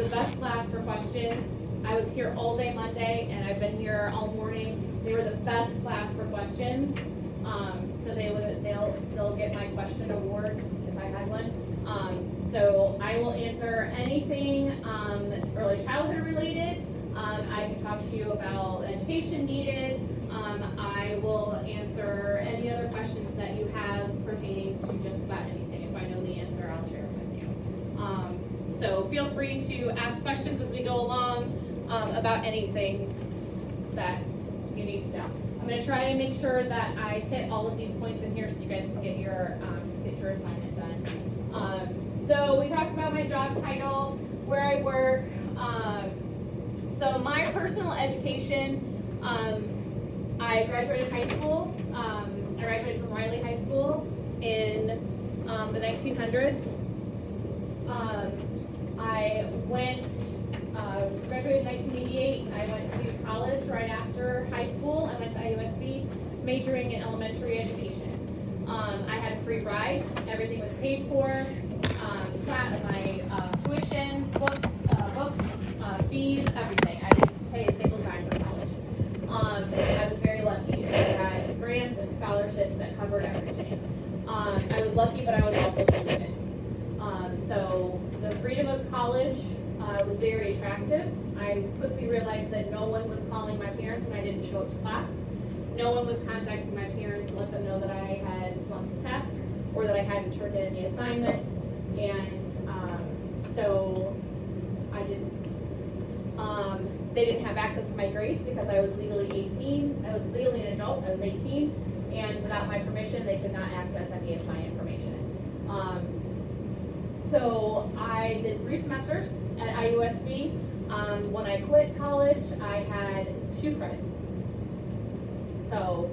the best class for questions. I was here all day Monday, and I've been here all morning. They were the best class for questions. So they'll get my question award if I had one. So I will answer anything early childhood related. I can talk to you about education needed. I will answer any other questions that you have pertaining to just about anything. If I know the answer, I'll share it with you. So feel free to ask questions as we go along about anything that you need to know. I'm going to try and make sure that I hit all of these points in here so you guys can get your assignment done. So we talked about my job title, where I work. So my personal education, I graduated high school. I graduated from Riley High School in the 1900s. I graduated in 1988. I went to college right after high school. I went to IUSB, majoring in elementary education. I had a free ride. Everything was paid for. My tuition, books, fees, everything. I didn't pay a single dime for college. I was very lucky. I had grants and scholarships that covered everything. I was lucky, but I was also stupid. So the freedom of college was very attractive. I quickly realized that no one was calling my parents when I didn't show up to class. No one was contacting my parents to let them know that I had flunked a test or that I hadn't turned in any assignments. And so I didn't. They didn't have access to my grades because I was legally 18. I was legally an adult. I was 18, and without my permission, they could not access any of my information. So I did 3 semesters at IUSB. When I quit college, I had 2 credits. So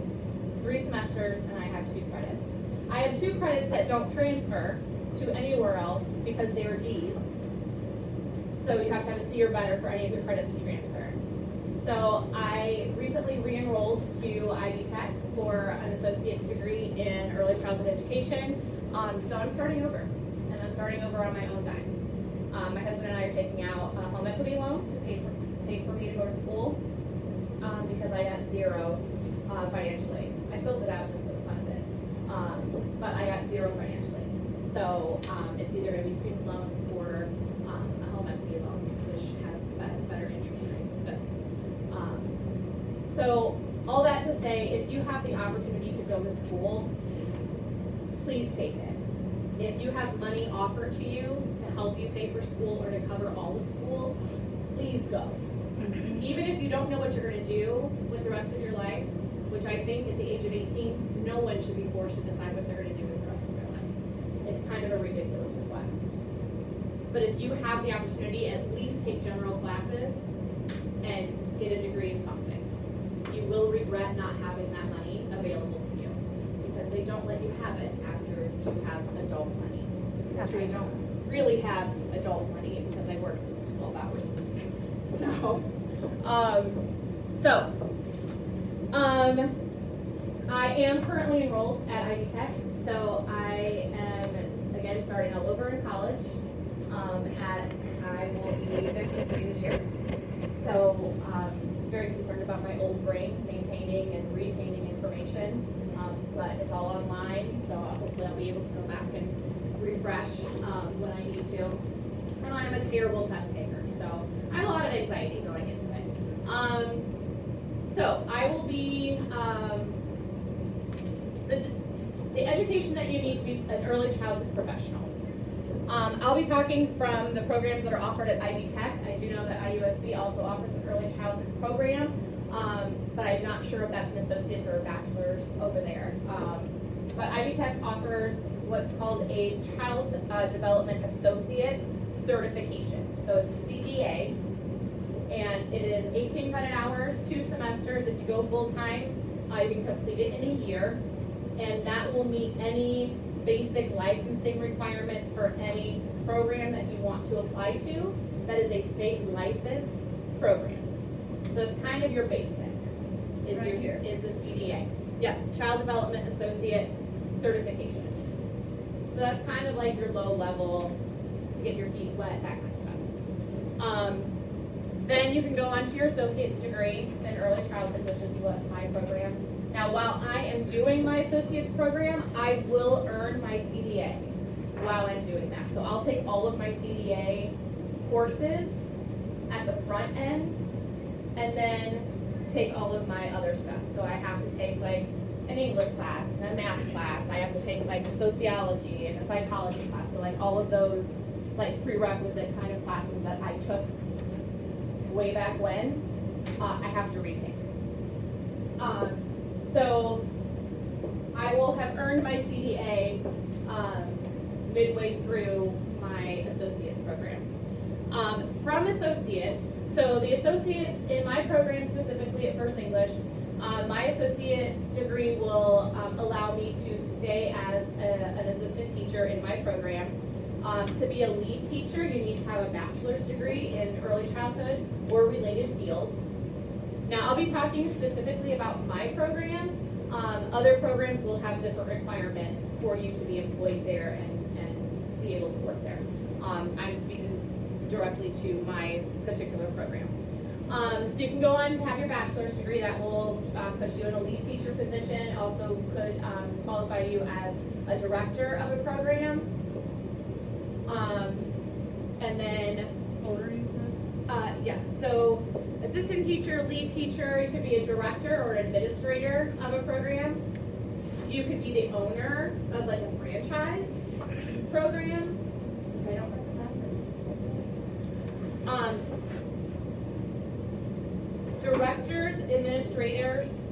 3 semesters, and I have 2 credits. I have 2 credits that don't transfer to anywhere else because they were D's. So you have to have a C or better for any of your credits to transfer. So I recently re-enrolled to Ivy Tech for an associate's degree in early childhood education. So I'm starting over, and I'm starting over on my own dime. My husband and I are taking out a home equity loan to pay for me to go to school because I got 0 financially. I filled it out just for the fun of it, but I got 0 financially. So it's either going to be student loans or a home equity loan, which has better interest rates. But so all that to say, if you have the opportunity to go to school, please take it. If you have money offered to you to help you pay for school or to cover all of school, please go. Even if you don't know what you're going to do with the rest of your life, which I think at the age of 18, no one should be forced to decide what they're going to do with the rest of their life. It's kind of a ridiculous request. But if you have the opportunity, at least take general classes and get a degree in something. You will regret not having that money available to you because they don't let you have it after you have adult money. Which I don't really have adult money because I work 12 hours a week. I am currently enrolled at Ivy Tech, so I am again starting all over in college. I will be 53 this year, so very concerned about my old brain maintaining and retaining information, but it's all online, so hopefully I'll be able to go back and refresh when I need to. And I'm a terrible test taker, so I have a lot of anxiety going into it. So I will be the education that you need to be an early childhood professional. I'll be talking from the programs that are offered at Ivy Tech. I do know that IUSB also offers an early childhood program, but I'm not sure if that's an associate's or a bachelor's over there. But Ivy Tech offers what's called a Child Development Associate certification. So it's a CDA, and it is 18 credit hours, 2 semesters. If you go full-time, you can complete it in a year, and that will meet any basic licensing requirements for any program that you want to apply to that is a state licensed program. So it's kind of your basic, is the CDA. Yeah, Child Development Associate certification. So that's kind of like your low level to get your feet wet, that kind of then you can go on to your associate's degree in early childhood, which is what my program. Now, while I am doing my associate's program, I will earn my CDA while I'm doing that. So I'll take all of my CDA courses at the front end, and then take all of my other stuff. So I have to take like an English class, and a math class. I have to take like a sociology and a psychology class. So like all of those like prerequisite kind of classes that I took way back when, I have to retake. So I will have earned my CDA midway through my associate's program. From associates, so the associates in my program specifically at First English, my associate's degree will allow me to stay as an assistant teacher in my program. To be a lead teacher, you need to have a bachelor's degree in early childhood or related fields. Now, I'll be talking specifically about my program. Other programs will have different requirements for you to be employed there and be able to work there. I'm speaking directly to my particular program. So you can go on to have your bachelor's degree. That will put you in a lead teacher position. Also could qualify you as a director of a program. And then, yeah, so assistant teacher, lead teacher, you could be a director or an administrator of a program. You could be the owner of like a franchise program, which I don't recommend. Directors, administrators,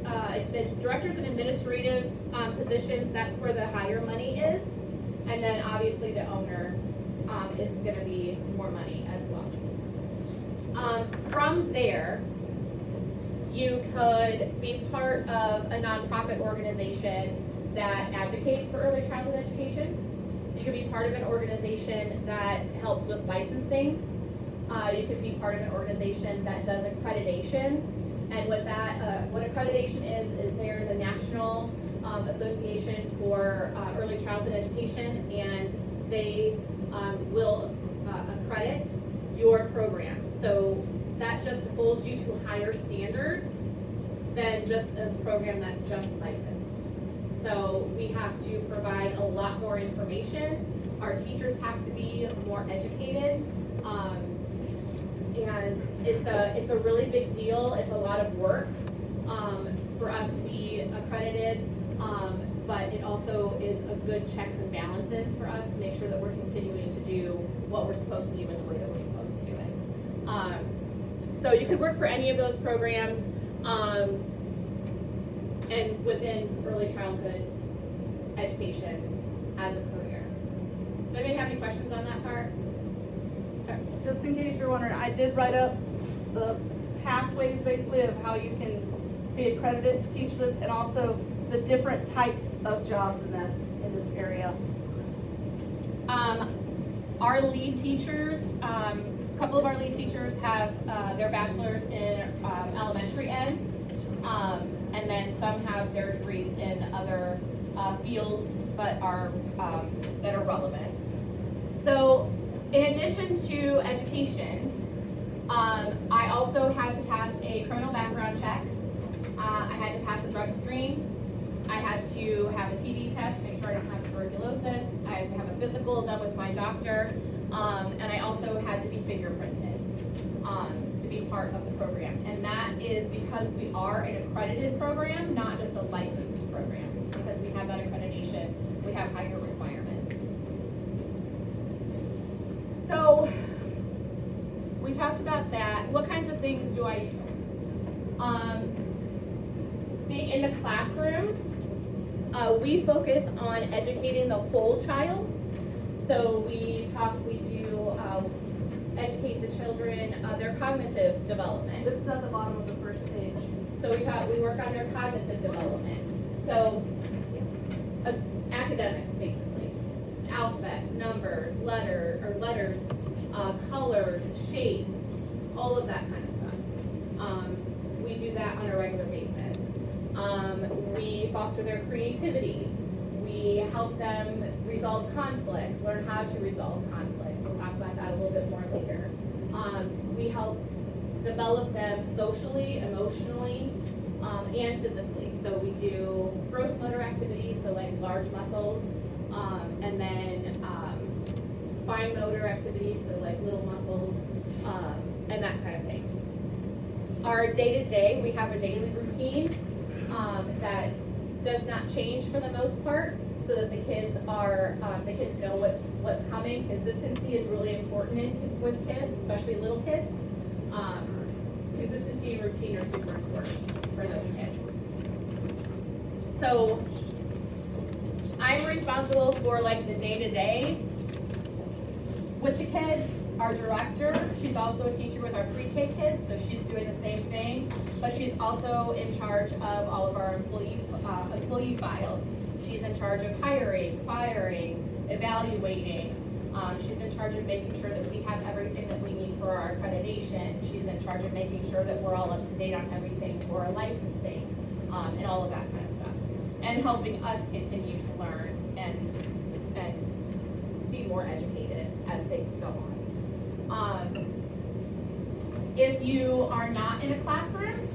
the directors and administrative positions, that's where the higher money is. And then obviously the owner is going to be more money as well. From there, you could be part of a nonprofit organization that advocates for early childhood education. You could be part of an organization that helps with licensing. You could be part of an organization that does accreditation. And with that, what accreditation is there's a national association for early childhood education, and they will accredit your program. So that just holds you to higher standards than just a program that's just licensed. So we have to provide a lot more information. Our teachers have to be more educated. And it's a really big deal. It's a lot of work for us to be accredited, but it also is a good checks and balances for us to make sure that we're continuing to do what we're supposed to do in the way that we're supposed to do it. So you could work for any of those programs and within early childhood education as a career. Does anybody have any questions on that part? Just in case you're wondering, I did write up the pathways basically of how you can be accredited to teach this, and also the different types of jobs in this area. Our lead teachers, a couple of our lead teachers have their bachelor's in elementary ed, and then some have their degrees in other fields, but are that are relevant. So, in addition to education, I also had to pass a criminal background check. I had to pass a drug screen. I had to have a TB test to make sure I don't have tuberculosis. I had to have a physical done with my doctor. And I also had to be fingerprinted to be part of the program. And that is because we are an accredited program, not just a licensed program. Because we have that accreditation, we have higher requirements. So we talked about that. What kinds of things do I do? Being in the classroom, we focus on educating the whole child. So we do educate the children, their cognitive development. This is at the bottom of the first page. So we work on their cognitive development. So academics, basically. Alphabet, numbers, letters, colors, shapes, all of that kind of stuff. We do that on a regular basis. We foster their creativity. We help them resolve conflicts, learn how to resolve conflicts. We'll talk about that a little bit more later. We help develop them socially, emotionally, and physically. So we do gross motor activities, so like large muscles, and then fine motor activities, so like little muscles, and that kind of thing. Our day-to-day, we have a daily routine that does not change for the most part, so that the kids know what's coming. Consistency is really important with kids, especially little kids. Consistency and routine are super important for those kids. So I'm responsible for like the day-to-day with the kids. Our director, she's also a teacher with our pre-K kids, so she's doing the same thing, but she's also in charge of all of our employee files. She's in charge of hiring, firing, evaluating. She's in charge of making sure that we have everything that we need for our accreditation. She's in charge of making sure that we're all up to date on everything for our licensing, and all of that kind of stuff. And helping us continue to learn and be more educated as things go on. If you are not in a classroom,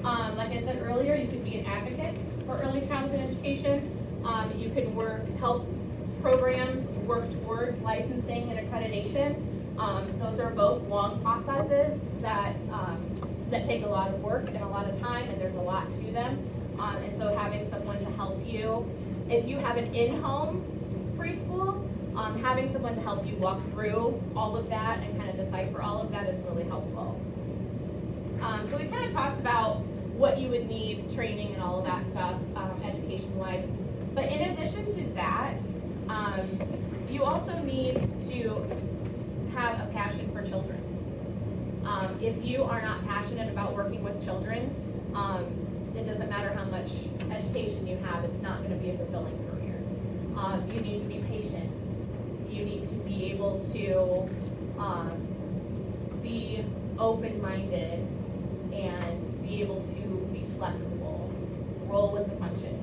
like I said earlier, you could be an advocate for early childhood education. You can help programs work towards licensing and accreditation. Those are both long processes that take a lot of work and a lot of time, and there's a lot to them. And so having someone to help you, if you have an in-home preschool, having someone to help you walk through all of that and kind of decipher all of that is really helpful. So we kind of talked about what you would need, training and all of that stuff, education-wise. But in addition to that, you also need to have a passion for children. If you are not passionate about working with children, it doesn't matter how much education you have, it's not going to be a fulfilling career. You need to be patient. You need to be able to be open-minded and be able to be flexible, roll with the punches.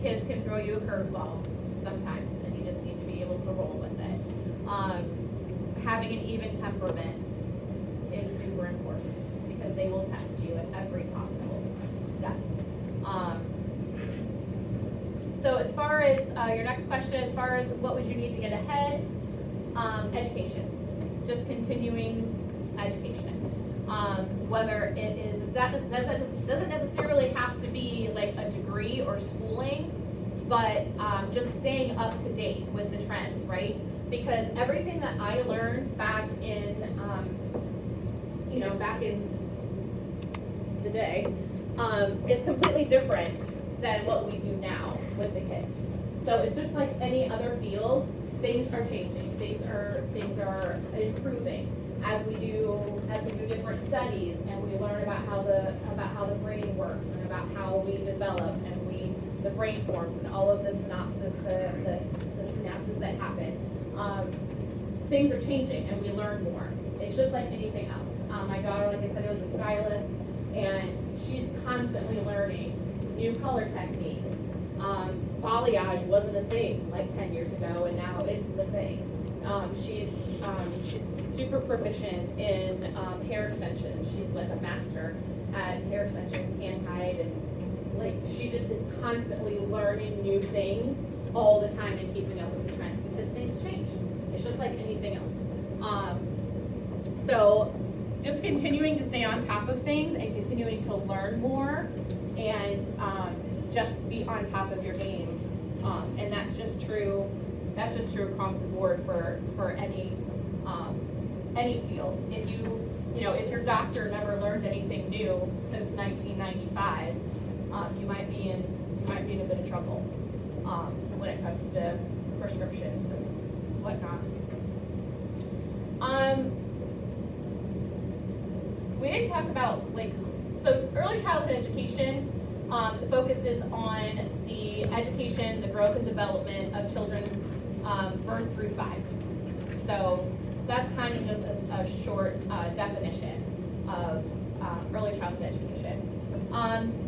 Kids can throw you a curveball sometimes, and you just need to be able to roll with it. Having an even temperament is super important because they will test you at every possible step. So as far as your next question, as far as what would you need to get ahead, education, just continuing education. Whether it is, doesn't necessarily have to be like a degree or schooling, but just staying up to date with the trends, right? Because everything that I learned back in, back in the day, is completely different than what we do now with the kids. So it's just like any other field, things are changing, things are improving as we do different studies, and we learn about how the brain works and about how we develop and the brain forms and all of the synapses, the synapses that happen. Things are changing and we learn more. It's just like anything else. My daughter, like I said, was a stylist, and she's constantly learning new color techniques. Balayage wasn't a thing like 10 years ago, and now it's the thing. She's super proficient in hair extensions. She's like a master at hair extensions, hand-tied, and like she just is constantly learning new things all the time and keeping up with the trends because things change. It's just like anything else. So just continuing to stay on top of things and continuing to learn more and just be on top of your game. And that's just true across the board for any field. If your doctor never learned anything new since 1995, you might be in a bit of trouble when it comes to prescriptions and whatnot. We didn't talk about so early childhood education focuses on the education, the growth and development of children birth through 5. So that's kind of just a short definition of early childhood education.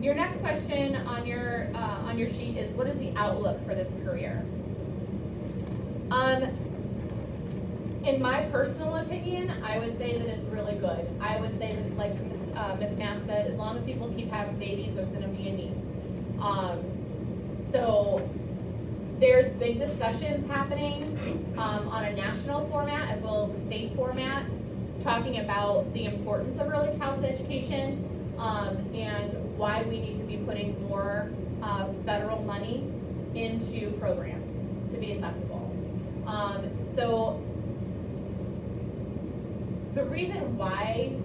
Your next question on your sheet is, what is the outlook for this career? In my personal opinion, I would say that it's really good. I would say that, like Miss Mass said, as long as people keep having babies, there's gonna be a need. So there's big discussions happening on a national format as well as a state format, talking about the importance of early childhood education and why we need to be putting more federal money into programs to be accessible. So the reason why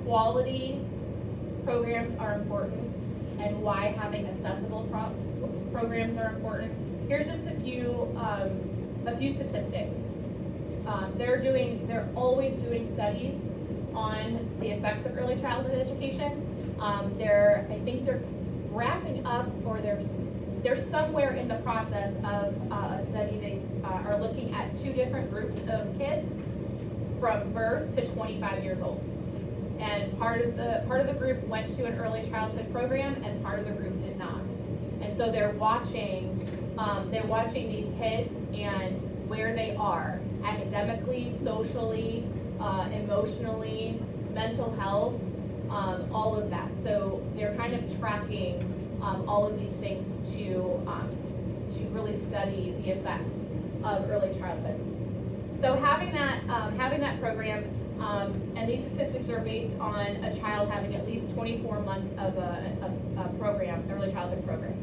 quality programs are important and why having accessible programs are important, here's just a few statistics. They're always doing studies on the effects of early childhood education. I think they're wrapping up, or they're somewhere in the process of a study. They are looking at 2 different groups of kids from birth to 25 years old. And part of the group went to an early childhood program, and part of the group did not. And so they're watching these kids and where they are academically, socially, emotionally, mental health, all of that. So they're kind of tracking all of these things to really study the effects of early childhood. So having that program, and these statistics are based on a child having at least 24 months of a program, early childhood program.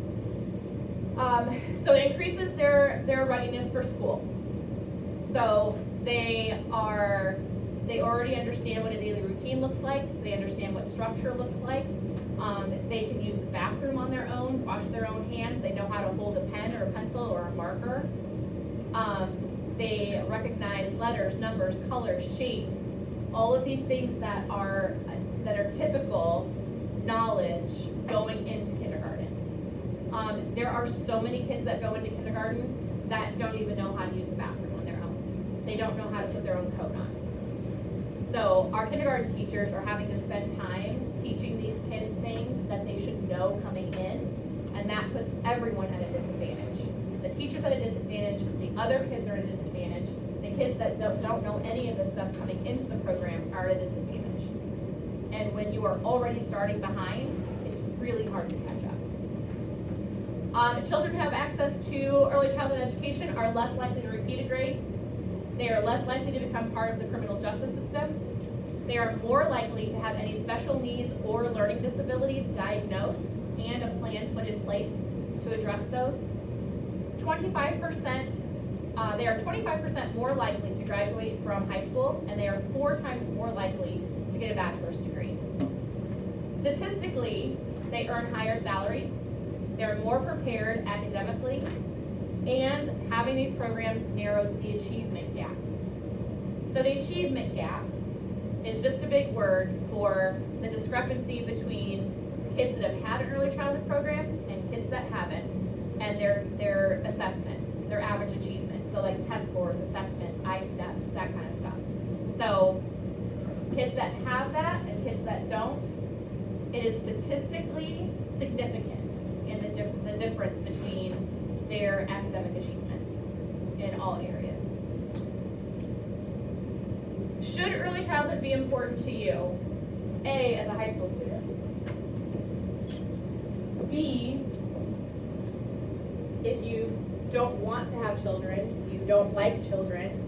So it increases their readiness for school. So they already understand what a daily routine looks like. They understand what structure looks like. They can use the bathroom on their own, wash their own hands. They know how to hold a pen or a pencil or a marker. They recognize letters, numbers, colors, shapes, all of these things that are typical knowledge going into kindergarten. There are so many kids that go into kindergarten that don't even know how to use the bathroom on their own. They don't know how to put their own coat on. So our kindergarten teachers are having to spend time teaching these kids things that they should know coming in, and that puts everyone at a disadvantage. The teachers at a disadvantage, the other kids are at a disadvantage, the kids that don't know any of this stuff coming into the program are at a disadvantage. And when you are already starting behind, it's really hard to catch up. Children who have access to early childhood education are less likely to repeat a grade. They are less likely to become part of the criminal justice system. They are more likely to have any special needs or learning disabilities diagnosed and a plan put in place to address those. 25%, they are 25% more likely to graduate from high school, and they are 4 times more likely to get a bachelor's degree. Statistically, they earn higher salaries, they're more prepared academically, and having these programs narrows the achievement gap. So the achievement gap is just a big word for the discrepancy between kids that have had an early childhood program and kids that haven't, and their assessment, their average achievement. So like test scores, assessments, I-steps, that kind of stuff. So kids that have that and kids that don't, it is statistically significant in the difference between their academic achievements in all areas. Should early childhood be important to you? A, as a high school student. B, if you don't want to have children, you don't like children,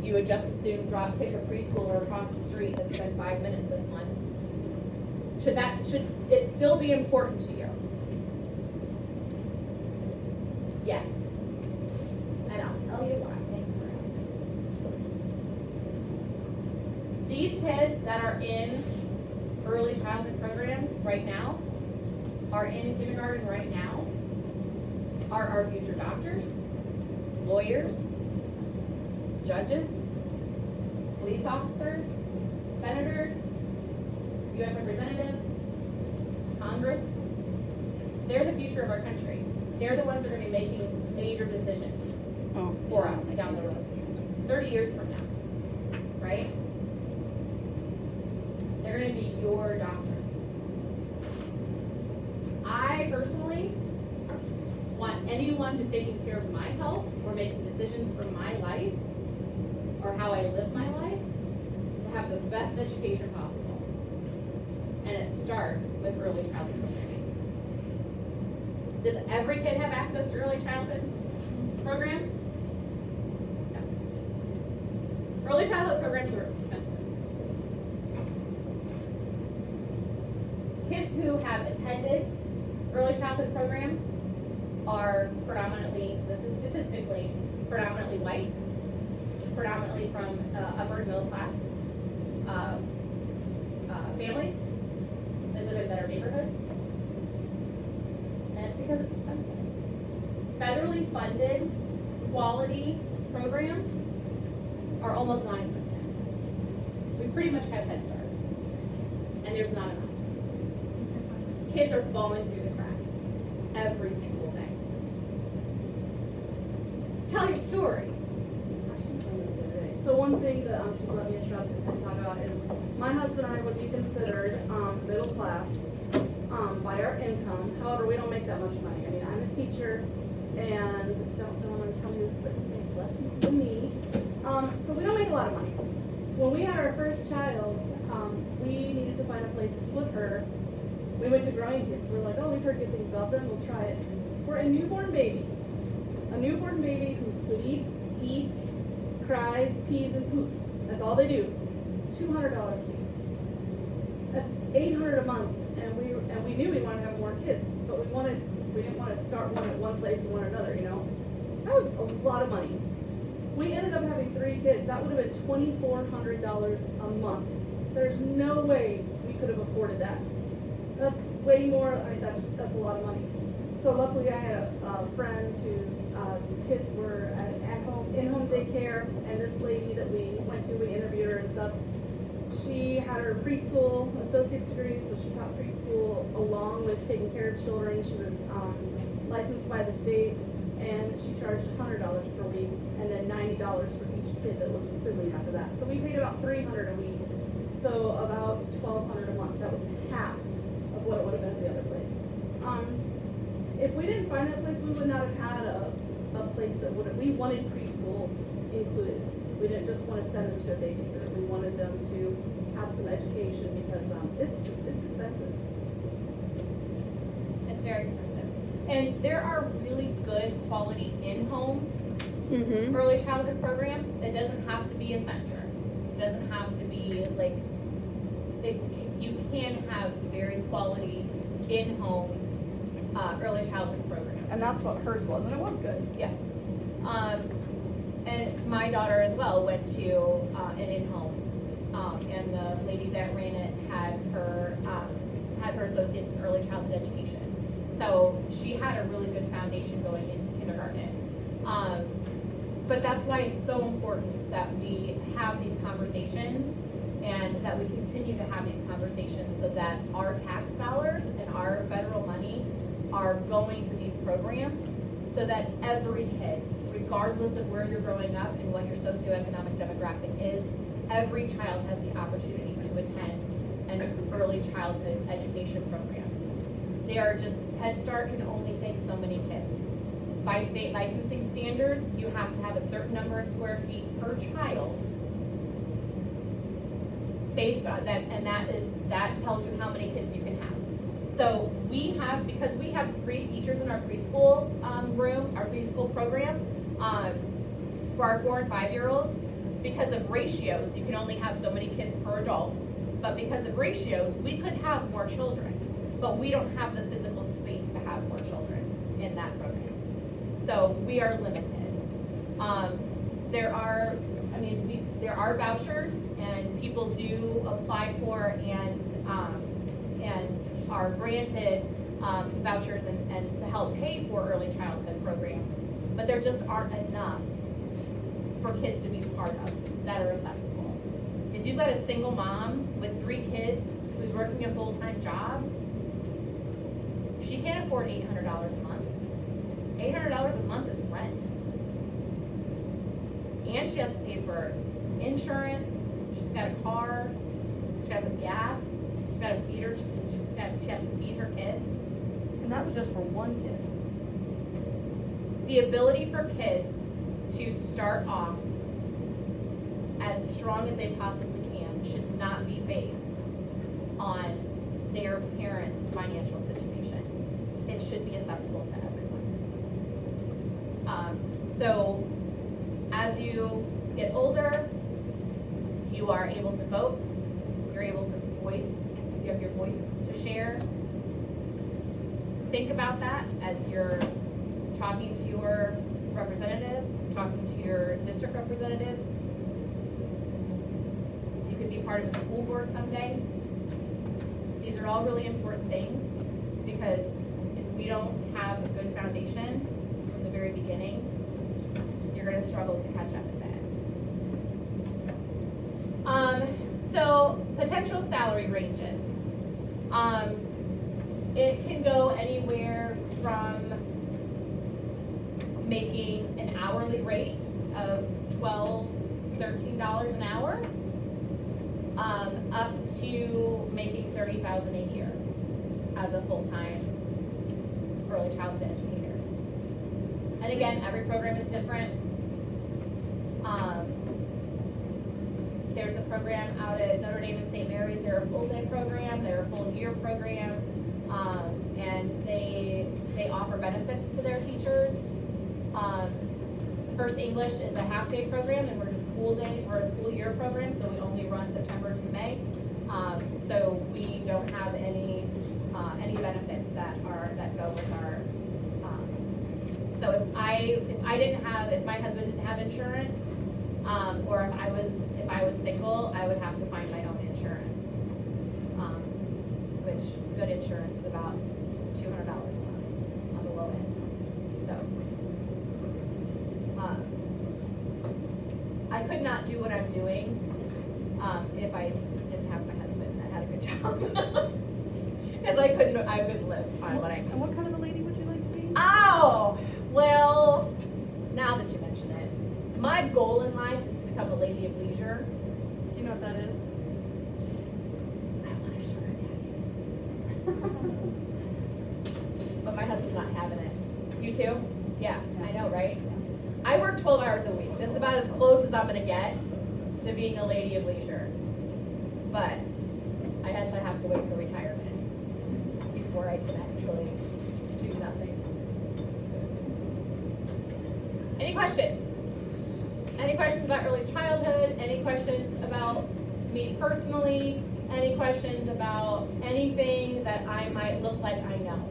you would just as soon pick a preschooler across the street and spend 5 minutes with one. Should it still be important to you? Yes. And I'll tell you why. Thanks for asking. These kids that are in early childhood programs right now, are in kindergarten right now, are our future doctors, lawyers, judges, police officers, senators, U.S. representatives, Congress. They're the future of our country. They're the ones that are going to be making major decisions for us down the road, 30 years from now, right? They're going to be your doctor. I personally want anyone who's taking care of my health or making decisions for my life or how I live my life to have the best education possible. And it starts with early childhood programming. Does every kid have access to early childhood programs? No. Early childhood programs are expensive. Kids who have attended early childhood programs are predominantly, this is statistically, predominantly white, predominantly from upper middle class families that live in better neighborhoods. And it's because it's expensive. Federally funded quality programs are almost non-existent. We pretty much have Head Start, and there's not enough. Kids are falling through the cracks every single day. Tell your story. So one thing that she's let me interrupt and talk about is my husband and I would be considered middle class by our income. However, we don't make that much money. I mean, I'm a teacher, and don't want to tell me this, but he makes less than me. So we don't make a lot of money. When we had our first child, we needed to find a place to put her. We went to Growing Kids. We're like, oh, we've heard good things about them. We'll try it. For a newborn baby who sleeps, eats, cries, pees, and poops. That's all they do. $200 a week. That's $800 a month, and we knew we wanted to have more kids, but we didn't want to start one at one place and one at another. You know, that was a lot of money. We ended up having 3 kids. That would have been $2,400 a month. There's no way we could have afforded that. That's way more. I mean, that's a lot of money. So luckily, I had a friend whose kids were at in-home daycare, and this lady that we went to, we interviewed her and stuff. She had her preschool associate's degree, so she taught preschool along with taking care of children. She was licensed by the state, and she charged $100 per week, and then $90 for each kid that was a sibling after that. So we paid about $300 a week, so about $1,200 a month. That was half of what it would have been at the other place. If we didn't find that place, we would not have had a place that we wanted preschool included. We didn't just want to send them to a babysitter. We wanted them to have some education because it's expensive. It's very expensive. And there are really good quality in-home early childhood programs. It doesn't have to be a center. It doesn't have to be like, you can have very quality in-home early childhood programs. And that's what hers was, and it was good. Yeah. And my daughter as well went to an in-home, and the lady that ran it had her associates in early childhood education. So she had a really good foundation going into kindergarten. But that's why it's so important that we have these conversations and that we continue to have these conversations so that our tax dollars and our federal money are going to these programs so that every kid, regardless of where you're growing up and what your socioeconomic demographic is, every child has the opportunity to attend an early childhood education program. They are just, Head Start can only take so many kids. By state licensing standards, you have to have a certain number of square feet per child based on that, and that tells you how many kids you can have. So because we have 3 teachers in our preschool room, our preschool program, for our 4 and 5-year-olds, because of ratios, you can only have so many kids per adult. But because of ratios, we could have more children, but we don't have the physical space to have more children in that program. So we are limited. There are vouchers, and people do apply for and are granted vouchers and to help pay for early childhood programs, but there just aren't enough for kids to be part of that are accessible. If you've got a single mom with 3 kids who's working a full-time job, she can't afford $800 a month. $800 a month is rent. And she has to pay for insurance, she's got a car, she's got to put gas, she's got to feed her, she has to feed her kids. And that was just for one kid. The ability for kids to start off as strong as they possibly can should not on their parents' financial situation. It should be accessible to everyone. So as you get older, you are able to vote, you're able to voice, you have your voice to share. Think about that as you're talking to your representatives, talking to your district representatives. You could be part of a school board someday. These are all really important things because if we don't have a good foundation from the very beginning, you're going to struggle to catch up at the end. So potential salary ranges. It can go anywhere from making an hourly rate of $12, $13 an hour, up to making $30,000 a year as a full-time early childhood educator. And again, every program is different. There's a program out at Notre Dame and St. Mary's. They're a full-day program. They're a full-year program, and they offer benefits to their teachers. First English is a half-day program, and we're a school day or a school year program, so we only run September to May. So we don't have any benefits that go with our. So if my husband didn't have insurance, or if I was single, I would have to find my own insurance, which good insurance is about $200 a month on the low end. So I could not do what I'm doing if I didn't have my husband that had a good job, because I couldn't live on what I And what kind of a lady would you like to be? Oh, well, now that you mention it, my goal in life is to become a lady of leisure. Do you know what that is? I want a sugar daddy. But my husband's not having it. You too? Yeah, I know, right? I work 12 hours a week. This is about as close as I'm going to get to being a lady of leisure. But I guess I have to wait for retirement before I can actually do nothing. Any questions? Any questions about early childhood? Any questions about me personally? Any questions about anything that I might look like I know?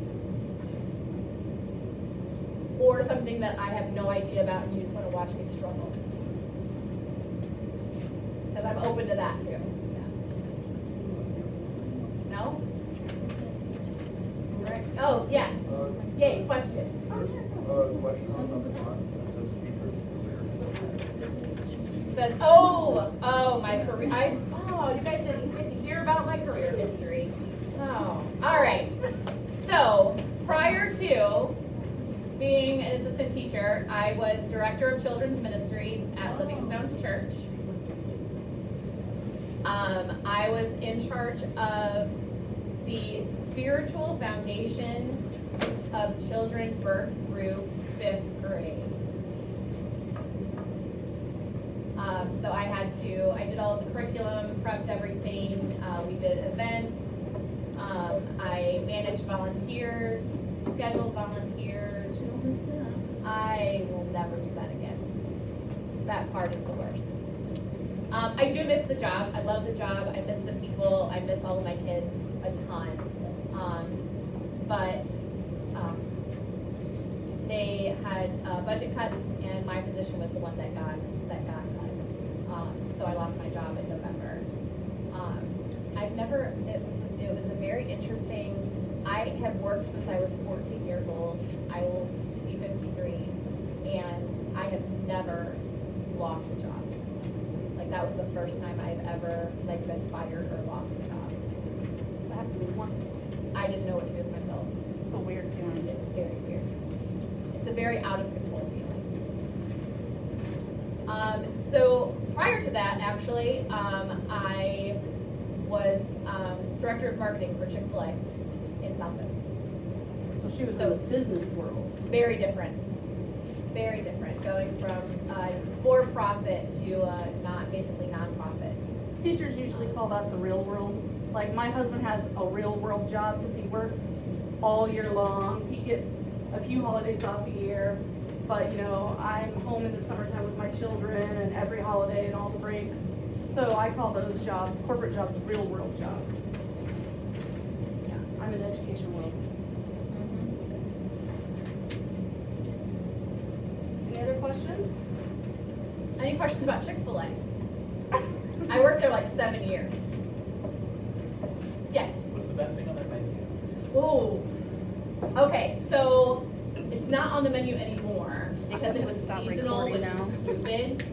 Or something that I have no idea about and you just want to watch me struggle? Because I'm open to that too. Yes. No? All right. Oh, yes. Yay, question. Question on number 1, it says speakers. Says, my career. You guys didn't get to hear about my career history. Oh, all right. So prior to being an assistant teacher, I was director of children's ministries at Livingstone's church. I was in charge of the spiritual foundation of children birth through 5th grade. So I did all of the curriculum, prepped everything, we did events, I managed volunteers, scheduled volunteers. I will never do that again. That part is the worst. I do miss the job. I love the job. I miss the people. I miss all of my kids a ton. But they had budget cuts, and my position was the one that got cut. So I lost my job in November. It was a very interesting. I have worked since I was 14 years old. I will be 53, and I have never lost a job. Like, that was the first time I've ever been fired or lost a job. That happened to me once. I didn't know what to do with myself. It's a weird feeling. It's very weird. It's a very out of control feeling. So prior to that, actually, I was director of marketing for Chick-fil-A in South Bend. So she was in the business world. Very different. Very different. Going from for-profit to basically non-profit. Teachers usually call that the real world. Like, my husband has a real world job because he works all year long. He gets a few holidays off a year, but you know, I'm home in the summertime with my children and every holiday and all the breaks. So I call those jobs, corporate jobs, real world jobs. Yeah, I'm in the education world. Any other questions? Any questions about Chick-fil-A? I worked there like 7 years. Yes. What's the best thing on their menu? Oh, okay, so it's not on the menu anymore because it was Stop seasonal, recording which now. is stupid.